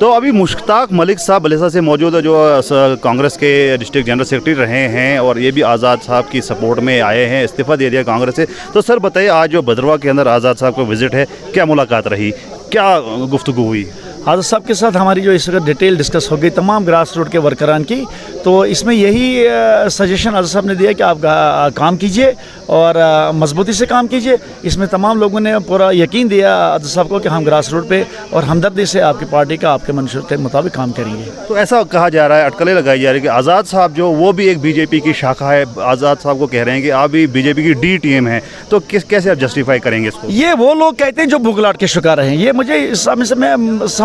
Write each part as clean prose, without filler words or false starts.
तो अभी मुश्ताक मलिक साहब बलेसा से मौजूद है, जो कांग्रेस के डिस्ट्रिक्ट जनरल सेक्रेटरी रहे हैं और ये भी आज़ाद साहब की सपोर्ट में आए हैं, इस्तीफ़ा दे दिया कांग्रेस से। तो सर बताइए, आज जो भद्रवाह के अंदर आज़ाद साहब का विजिट है, क्या मुलाकात रही, क्या गुफ्तगू हुई? आज़ाद साहब के साथ हमारी जो इस वक्त डिटेल डिस्कस हो गई तमाम ग्रास रूट के वर्करान की, तो इसमें यही सजेशन आज़ाद साहब ने दिया कि आप काम कीजिए और मजबूती से काम कीजिए। इसमें तमाम लोगों ने पूरा यकीन दिया आज़ाद साहब को कि हम ग्रास रूट पे और हमदर्दी से आपकी पार्टी का आपके मंशूर के मुताबिक काम करेंगे। तो ऐसा कहा जा रहा है, अटकलें लगाई जा रही है कि आज़ाद साहब जो वो भी एक बीजेपी की शाखा है, आज़ाद साहब को कह रहे हैं कि आप भी बीजेपी की डी टीम है, तो कैसे आप जस्टिफाई करेंगे इसको? ये वो लोग कहते हैं जो भुगलाट के शिकार हैं। ये मुझे इस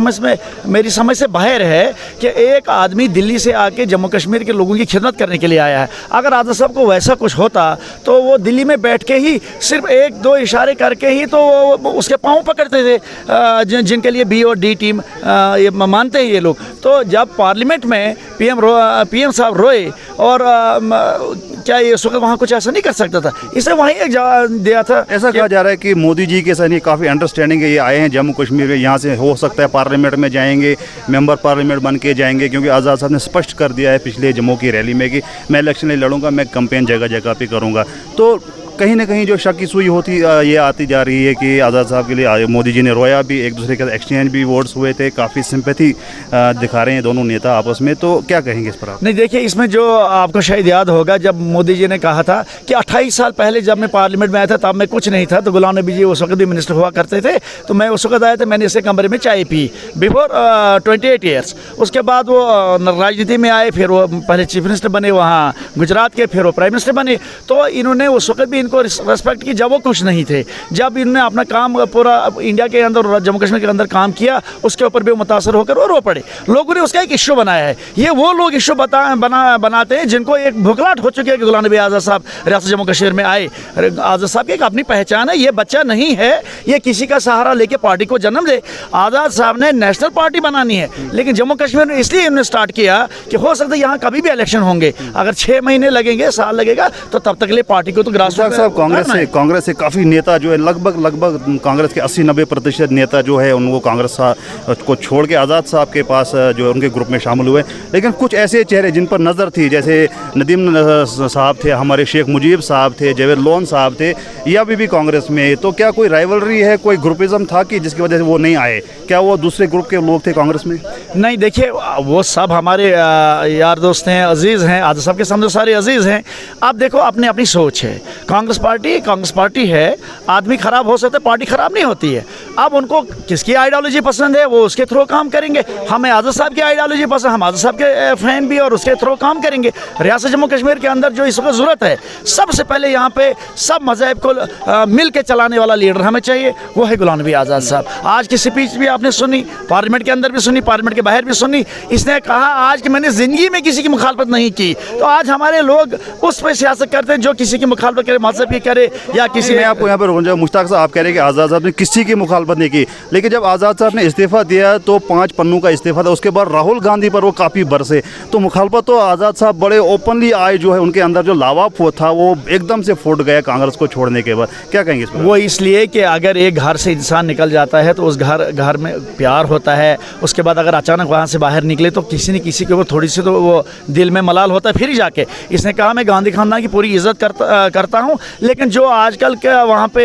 मेरी समझ से बाहर है कि एक आदमी दिल्ली से आके जम्मू कश्मीर के लोगों की खिदमत करने के लिए आया है। अगर आज़ाद साहब को वैसा कुछ होता तो वो दिल्ली में बैठ के ही सिर्फ एक दो इशारे करके ही तो उसके पाँव पकड़ते थे, जिनके लिए बी और डी टीम ये मानते हैं ये लोग। तो जब पार्लियामेंट में पीएम साहब रोए और क्या ये वक्त वहाँ कुछ ऐसा नहीं कर सकता था, इसे वहीं एक जवाब दिया था। ऐसा कहा जा रहा है कि मोदी जी के साथ काफ़ी अंडरस्टैंडिंग है, ये आए हैं जम्मू कश्मीर में, यहाँ से हो सकता है पार्लियामेंट में जाएंगे, मेंबर पार्लियामेंट बन के जाएंगे, क्योंकि आज़ाद साहब ने स्पष्ट कर दिया है पिछले जम्मू की रैली में कि मैं इलेक्शन नहीं लड़ूंगा, मैं कैंपेन जगह जगह पे करूंगा। तो कहीं ना कहीं जो शक की सुई होती ये आती जा रही है कि आज़ाद साहब के लिए मोदी जी ने रोया भी, एक दूसरे के साथ एक्सचेंज भी वोट्स हुए थे, काफ़ी सिंपैथी दिखा रहे हैं दोनों नेता आपस में। तो क्या कहेंगे इस पर आप? नहीं, देखिए, इसमें जो आपको शायद याद होगा जब मोदी जी ने कहा था कि 28 साल पहले जब मैं पार्लियामेंट में आया था तब मैं कुछ नहीं था, तो गुलाम नबी जी उस वक्त भी मिनिस्टर हुआ करते थे, तो मैं उस वक्त आया था, मैंने इसे कमरे में चाय पी बिफोर 28 ईयर्स। उसके बाद वो राजनीति में आए, फिर वो पहले चीफ मिनिस्टर बने वहाँ गुजरात के, फिर वो प्राइम मिनिस्टर बने। तो इन्होंने उस वक्त भी इनको रेस्पेक्ट कि जब वो कुछ नहीं थे, जब इन्होंने अपना काम पूरा इंडिया के अंदर और जम्मू कश्मीर के अंदर काम किया, उसके ऊपर भी वो मुतासर होकर वो रो पड़े। लोगों ने उसका एक इशू बनाया है। ये वो लोग इशू बनाते हैं जिनको एक भुखलाहट हो चुकी है कि गुलाम नबी आज़ाद साहब रियासत जम्मू कश्मीर में आए। आज़ाद साहब की एक अपनी पहचान है, ये बच्चा नहीं है ये किसी का सहारा लेके पार्टी को जन्म दे। आज़ाद साहब ने नेशनल पार्टी बनानी है, लेकिन जम्मू कश्मीर में इसलिए इन्होंने स्टार्ट किया कि हो सकता है यहाँ कभी भी इलेक्शन होंगे, अगर 6 महीने लगेंगे, साल लगेगा, तो तब तक के लिए पार्टी को तो ग्रास रूट कांग्रेस से काफ़ी नेता जो है लगभग कांग्रेस के 80-90% नेता जो है उनको कांग्रेस को छोड़ के आज़ाद साहब के पास जो उनके ग्रुप में शामिल हुए। लेकिन कुछ ऐसे चेहरे जिन पर नज़र थी, जैसे नदीम साहब थे, हमारे शेख मुजीब साहब थे, जवेद लोन साहब थे, या भी कांग्रेस में। तो क्या कोई राइवलरी है, कोई ग्रुपिज़म था कि जिसकी वजह से वो नहीं आए? क्या वो दूसरे ग्रुप के लोग थे कांग्रेस में? नहीं, देखिए, वो सब हमारे यार दोस्त हैं, अजीज़ हैं, आज़ाद साहब के सामने सारे अजीज़ हैं। आप देखो, अपनी अपनी सोच है। कांग्रेस पार्टी है, आदमी खराब हो सकता है, पार्टी खराब नहीं होती है। अब उनको किसकी आइडियोलॉजी पसंद है वो उसके थ्रू काम करेंगे। हमें आज़ाद साहब की आइडियोलॉजी पसंद, हम आज़ाद साहब के फैन भी और उसके थ्रू काम करेंगे। रियासत जम्मू कश्मीर के अंदर जो इस वक्त ज़रूरत है, सबसे पहले यहाँ पे सब मज़हब को मिल के चलाने वाला लीडर हमें चाहिए, वो है गुलाम नबी आज़ाद साहब। आज की स्पीच भी आपने सुनी, पार्लियामेंट के अंदर भी सुनी, पार्लियामेंट के बाहर भी सुनी। इसने कहा आज कि मैंने ज़िंदगी में किसी की मुखालफत नहीं की। तो आज हमारे लोग उस पर सियासत करते हैं जो किसी की मुखालफत करे, मजहब की करे या किसी। मैं आपको यहाँ पर मुश्ताक साहब आप कह रहे हैं कि आज़ाद साहब ने किसी की मुखालफत नहीं की, लेकिन जब आज़ाद साहब ने इस्तीफ़ा दिया तो 5 पन्नों का इस्तीफ़ा था, उसके बाद राहुल गांधी पर वो काफ़ी बरसे। तो मुखालफत तो आज़ाद साहब बड़े ओपनली आए, जो है उनके अंदर जो लावा था वो एकदम से फूट गया कांग्रेस को छोड़ने के बाद। क्या कहेंगे इस पर? वो इसलिए कि अगर एक घर से इंसान निकल जाता है तो उस घर में प्यार होता है, उसके बाद अगर अचानक वहाँ से बाहर निकले तो किसी न किसी के ऊपर थोड़ी सी तो वो दिल में मलाल होता है। फिर ही जाके इसने कहा मैं गांधी खानदान की पूरी इज्जत करता हूँ, लेकिन जो आजकल के वहाँ पे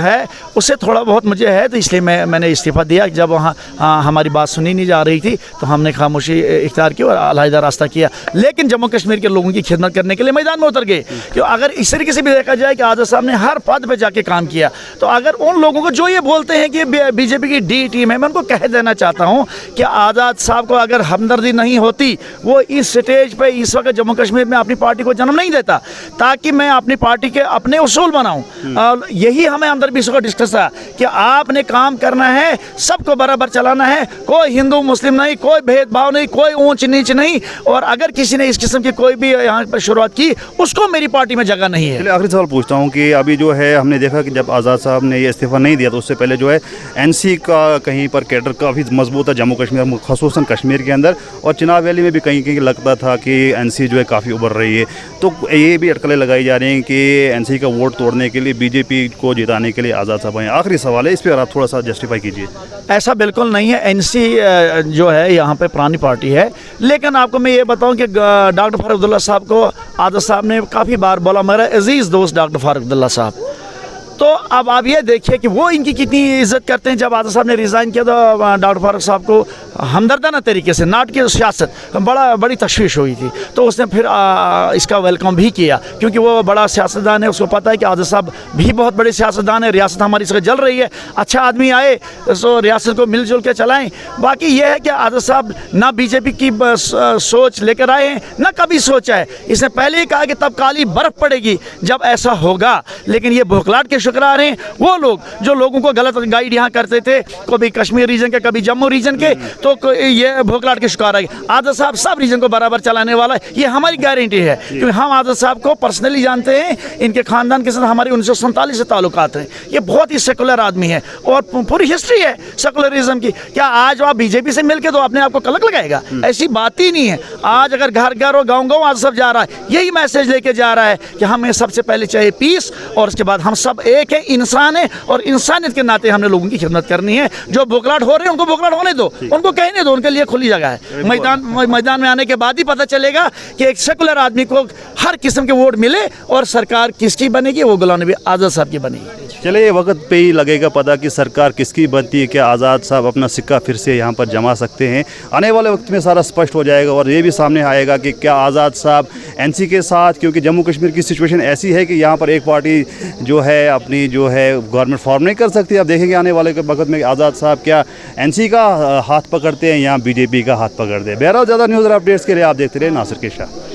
है उससे थोड़ा बहुत मुझे है, तो इसलिए मैंने इस्तीफ़ा दिया। जब वहाँ हमारी बात सुनी नहीं जा रही थी तो हमने खामोशी इख्तियार की और अलहदा रास्ता किया, लेकिन जम्मू कश्मीर के लोगों की खिदमत करने के लिए मैदान में उतर गए। क्यों? अगर इस तरीके से भी देखा जाए कि आज़ाद साहब ने हर पद पे जाके काम किया, तो अगर उन लोगों को जो ये बोलते हैं कि बीजेपी की डी टीम है, मैं उनको कह देना चाहता हूँ कि आज़ाद साहब को अगर हमदर्दी नहीं होती वो इस स्टेज पर इस वक्त जम्मू कश्मीर में अपनी पार्टी को जन्म नहीं देता, ताकि मैं अपनी पार्टी के अपने उसूल बनाऊँ। यही हमें अंदर भी इसको डिस्कस था कि आपने काम करना है, सबको बराबर चलाना है, कोई हिंदू मुस्लिम नहीं, कोई भेदभाव नहीं, कोई ऊंच नीच नहीं। और अगर किसी ने इस किस्म की कोई भी यहाँ पर शुरुआत की, उसको मेरी पार्टी में जगह नहीं है। चलिए आखिरी सवाल पूछता हूँ कि अभी जो है हमने देखा कि जब आज़ाद साहब ने ये इस्तीफ़ा नहीं दिया तो उससे पहले जो है एनसी का कहीं पर कैडर काफ़ी मजबूत है जम्मू कश्मीर, ख़ुसूसन कश्मीर के अंदर, और चुनाव वैली में भी कहीं कहीं लगता था कि एनसी जो है काफ़ी उभर रही है। तो ये भी अटकलें लगाई जा रही हैं कि एनसी का वोट तोड़ने के लिए, बीजेपी को जिताने के लिए आज़ाद साहब आए? आखिरी सवाल है, इस पर आप थोड़ा सा जस्टिफाई कीजिए। ऐसा बिल्कुल नहीं है। एनसी जो है यहाँ पे पुरानी पार्टी है, लेकिन आपको मैं ये बताऊं कि डॉक्टर फारूक अब्दुल्ला साहब को आज़ाद साहब ने काफ़ी बार बोला, मेरा अजीज़ दोस्त डॉक्टर फारूक अब्दुल्ला साहब। तो अब आप ये देखिए कि वो इनकी कितनी इज्जत करते हैं। जब आज़ाद साहब ने रिज़ाइन किया तो डॉक्टर फारूक साहब को हमदर्दाना तरीके से, नाट की सियासत, बड़ी तशवीश हुई थी, तो उसने फिर इसका वेलकम भी किया, क्योंकि वो बड़ा सियासतदान है, उसको पता है कि आज़ाद साहब भी बहुत बड़े सियासतदान है, रियासत हमारी इसका जल रही है, अच्छा आदमी आए तो रियासत को मिलजुल के चलाएँ। बाकी ये है कि आज़ाद साहब ना बीजेपी की सोच लेकर आए हैं, ना कभी सोचा है। इसने पहले ही कहा कि तब काली बर्फ़ पड़ेगी जब ऐसा होगा, लेकिन ये भोखलाट के शुक्रार हैं वो लोग जो लोगों को गलत गाइड यहाँ करते थे, कभी कश्मीर रीजन के, कभी जम्मू रीजन के, तो ये भोखलाट के शिकार है। आज़ाद साहब सब रीजन को बराबर चलाने वाला है, ये हमारी गारंटी है, क्योंकि हम आज़ाद साहब को पर्सनली जानते हैं, इनके ख़ानदान के साथ हमारे 1947 से ताल्लुकात हैं। ये बहुत ही सेकुलर आदमी है और पूरी हिस्ट्री है सेकुलरिज्म की। क्या आज आप बीजेपी से मिलकर तो अपने आप को कलंक लगाएगा? ऐसी बात ही नहीं है। आज अगर घर घर और गाँव गाँव आज़ाद साहब जा रहा है, यही मैसेज लेके जा रहा है कि हमें सबसे पहले चाहिए पीस, और उसके बाद हम सब एक है, इंसान है, और इंसानियत के नाते हमने लोगों की खिदमत करनी है। जो बोखलाट हो रहे हैं उनको बोखलाट होने दो, उनको कहने दो, उनके लिए खुली जगह है। मैदान में आने के बाद ही पता चलेगा कि एक सेकुलर आदमी को हर किस्म के वोट मिले और सरकार किसकी बनेगी, वो गुलाम नबी आज़ाद साहब की बनेगी। चलिए, वक्त पे ही लगेगा पता कि सरकार किसकी बनती है, क्या आज़ाद साहब अपना सिक्का फिर से यहाँ पर जमा सकते हैं। आने वाले वक्त में सारा स्पष्ट हो जाएगा और ये भी सामने आएगा कि क्या आज़ाद साहब एनसी के साथ, क्योंकि जम्मू कश्मीर की सिचुएशन ऐसी है कि यहाँ पर एक पार्टी जो है अपनी जो है गवर्नमेंट फॉर्म नहीं कर सकती। अब देखेंगे आने वाले वक्त में आज़ाद साहब क्या एनसी का हाथ पकड़ते हैं या बीजेपी का हाथ पकड़ते हैं। बहरहाल ज़्यादा न्यूज़ और अपडेट्स के लिए आप देखते रहे नासिर के शाह।